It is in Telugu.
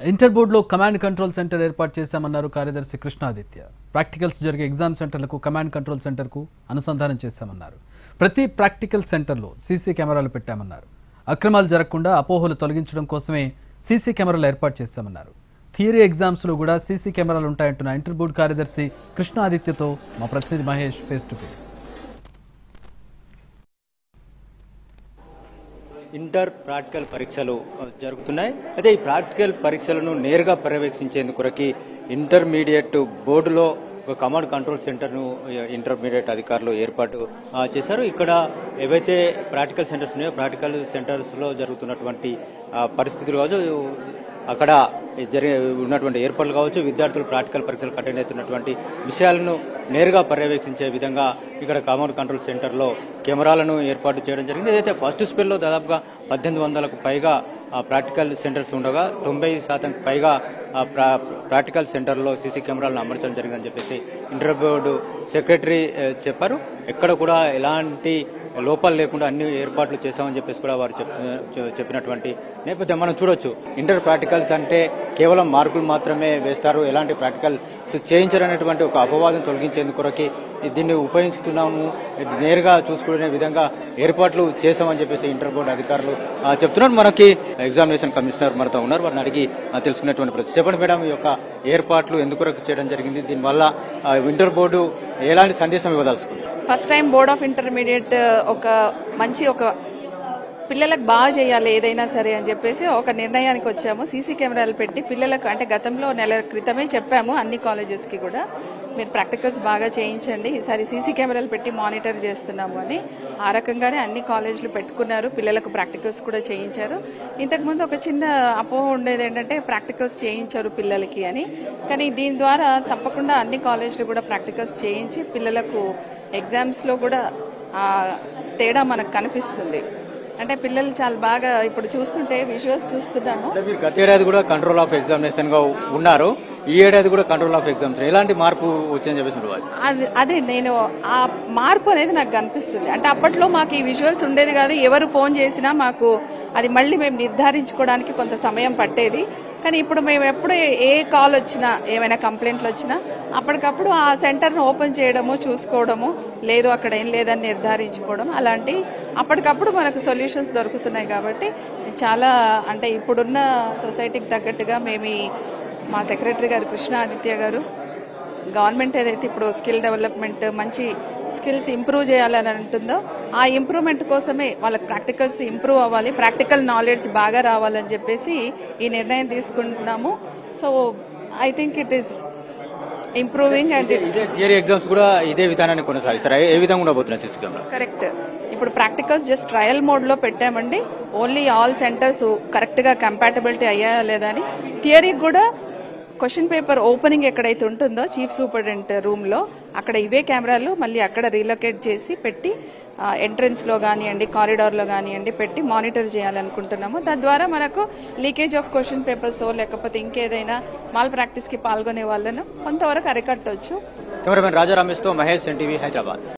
ఇంటర్ బోర్డులో కమాండ్ కంట్రోల్ సెంటర్ ఏర్పాటు చేశామన్నారు కార్యదర్శి కృష్ణాదిత్య. ప్రాక్టికల్స్ జరిగే ఎగ్జామ్ సెంటర్లకు కమాండ్ కంట్రోల్ సెంటర్కు అనుసంధానం చేశామన్నారు. ప్రతి ప్రాక్టికల్ సెంటర్లో సీసీ కెమెరాలు పెట్టామన్నారు. అక్రమాలు జరగకుండా అపోహలు తొలగించడం కోసమే సీసీ కెమెరాలు ఏర్పాటు చేశామన్నారు. థియరీ ఎగ్జామ్స్లో కూడా సీసీ కెమెరాలు ఉంటాయంటున్న ఇంటర్ బోర్డు కార్యదర్శి కృష్ణాదిత్యతో మా ప్రతినిధి Mahesh face to face. Inter practical పరీక్షలు జరుగుతున్నాయి. అయితే ఈ ప్రాక్టికల్ పరీక్షలను నేరుగా పర్యవేక్షించేందుకు ఇంటర్మీడియట్ బోర్డులో ఒక కమాండ్ కంట్రోల్ సెంటర్ను ఇంటర్మీడియట్ అధికారులు ఏర్పాటు చేశారు. ఇక్కడ ఏవైతే ప్రాక్టికల్ సెంటర్స్ ఉన్నాయో ప్రాక్టికల్ సెంటర్స్లో జరుగుతున్నటువంటి పరిస్థితులు కావచ్చు, అక్కడ ఉన్నటువంటి ఏర్పాట్లు కావచ్చు, విద్యార్థులు ప్రాక్టికల్ పరీక్షలు అటెండ్ అవుతున్నటువంటి విషయాలను నేరుగా పర్యవేక్షించే విధంగా ఇక్కడ కమాండ్ కంట్రోల్ సెంటర్లో కెమెరాలను ఏర్పాటు చేయడం జరిగింది. ఏదైతే ఫస్ట్ స్పెల్లో దాదాపుగా 1800కు పైగా ప్రాక్టికల్ సెంటర్స్ ఉండగా 90% పైగా ప్రాక్టికల్ సెంటర్లో సీసీ కెమెరాలను అమర్చడం జరిగిందని చెప్పేసి ఇంటర్ బోర్డు సెక్రటరీ చెప్పారు. ఎక్కడ కూడా ఎలాంటి లోపాలు లేకుండా అన్ని ఏర్పాట్లు చేశామని చెప్పేసి కూడా వారు చెప్పినటువంటి నేపథ్యం మనం చూడొచ్చు. ఇంటర్ ప్రాక్టికల్స్ అంటే కేవలం మార్కులు మాత్రమే వేస్తారు, ఎలాంటి ప్రాక్టికల్ చేయించారనేటువంటి ఒక అపవాదం తొలగించేందుకు దీన్ని ఉపయోగిస్తున్నాము, నేరుగా చూసుకునే విధంగా ఏర్పాట్లు చేశామని చెప్పేసి ఇంటర్ బోర్డు అధికారులు చెప్తున్నారు. మనకి ఎగ్జామినేషన్ కమిషనర్ మనతో ఉన్నారు, వారిని అడిగి తెలుసుకునేటువంటి ప్రశ్న. చెప్పండి మేడం, ఈ యొక్క ఏర్పాట్లు ఎందుకు చేయడం జరిగింది, దీనివల్ల ఇంటర్ బోర్డు ఎలాంటి సందేశం ఇవ్వదలుచుకుంది? First time board of intermediate ఒక పిల్లలకు బాగా చేయాలి ఏదైనా సరే అని చెప్పేసి ఒక నిర్ణయానికి వచ్చాము. సీసీ కెమెరాలు పెట్టి పిల్లలకు, అంటే గతంలో నెల క్రితమే చెప్పాము అన్ని కాలేజెస్కి కూడా, మీరు ప్రాక్టికల్స్ బాగా చేయించండి, ఈసారి సీసీ కెమెరాలు పెట్టి మానిటర్ చేస్తున్నాము అని. ఆ రకంగానే అన్ని కాలేజీలు పెట్టుకున్నారు, పిల్లలకు ప్రాక్టికల్స్ కూడా చేయించారు. ఇంతకుముందు ఒక చిన్న అపోహ ఉండేది ఏంటంటే ప్రాక్టికల్స్ చేయించారు పిల్లలకి అని, కానీ దీని ద్వారా తప్పకుండా అన్ని కాలేజీలు కూడా ప్రాక్టికల్స్ చేయించి పిల్లలకు ఎగ్జామ్స్లో కూడా తేడా మనకు కనిపిస్తుంది. అంటే పిల్లలు చాలా బాగా ఇప్పుడు చూస్తుంటే విజువల్స్ చూస్తున్నాము. గత ఏడాది కూడా కంట్రోల్ ఆఫ్ ఎగ్జామినేషన్ గా ఉన్నారు, ఈ ఏడాది కూడా కంట్రోల్ ఆఫ్ ఎగ్జామ్స్ ఎలాంటి మార్పు వచ్చిందని చెప్పేసి అదే నేను ఆ మార్పు అనేది నాకు కనిపిస్తుంది. అంటే అప్పట్లో మాకు ఈ విజువల్స్ ఉండేది కాదు, ఎవరు ఫోన్ చేసినా మాకు అది మళ్ళీ మేము నిర్ధారించుకోవడానికి కొంత సమయం పట్టేది. కానీ ఇప్పుడు మేము ఎప్పుడు ఏ కాల్ వచ్చినా, ఏమైనా కంప్లైంట్లు వచ్చినా అప్పటికప్పుడు ఆ సెంటర్ను ఓపెన్ చేయడము, చూసుకోవడము, లేదు అక్కడ ఏం లేదని నిర్ధారించుకోవడం, అలాంటి అప్పటికప్పుడు మనకు సొల్యూషన్స్ దొరుకుతున్నాయి. కాబట్టి చాలా, అంటే ఇప్పుడున్న సొసైటీకి తగ్గట్టుగా మేము మా సెక్రటరీ గారు కృష్ణాదిత్య గారు, గవర్నమెంట్ ఏదైతే ఇప్పుడు స్కిల్ డెవలప్మెంట్, మంచి స్కిల్స్ ఇంప్రూవ్ చేయాలని అంటుందో ఆ ఇంప్రూవ్మెంట్ కోసమే వాళ్ళకి ప్రాక్టికల్స్ ఇంప్రూవ్ అవ్వాలి, ప్రాక్టికల్ నాలెడ్జ్ బాగా రావాలని చెప్పేసి ఈ నిర్ణయం తీసుకుంటున్నాము. So I think it is improving and it's theory exams కూడా ఇదే విధానాన్ని కొనసాగిస్తారు. ఏ విధంగా ఉండబోతున్నాయి సీసీ కెమెరా? కరెక్ట్. ఇప్పుడు ప్రాక్టికల్స్ జస్ట్ ట్రయల్ మోడ్ లో పెట్టామండి. ఓన్లీ ఆల్ సెంటర్స్ కరెక్ట్ గా కంపాటబిలిటీ అయ్యాయా లేదా అని. థియరీ కూడా క్వశ్చన్ పేపర్ ఓపెనింగ్ ఎక్కడైతే ఉంటుందో చీఫ్ సూపరింటెండెంట్ రూమ్ లో, అక్కడ ఇవే కెమెరాలు మళ్ళీ అక్కడ రీలొకేట్ చేసి పెట్టి ఎంట్రన్స్ లో కానివ్వండి, కారిడార్ లో కానివ్వండి పెట్టి మానిటర్ చేయాలనుకుంటున్నాము. తద్వారా మనకు లీకేజ్ ఆఫ్ క్వశ్చన్ పేపర్స్ లేకపోతే ఇంకేదైనా మాల్ ప్రాక్టీస్ కి పాల్గొనే వాళ్ళను కొంతవరకు అరికట్టవచ్చు. కెమెరామెన్ రాజా రమేష్ తో మహేష్, ఎన్టీవీ, హైదరాబాద్.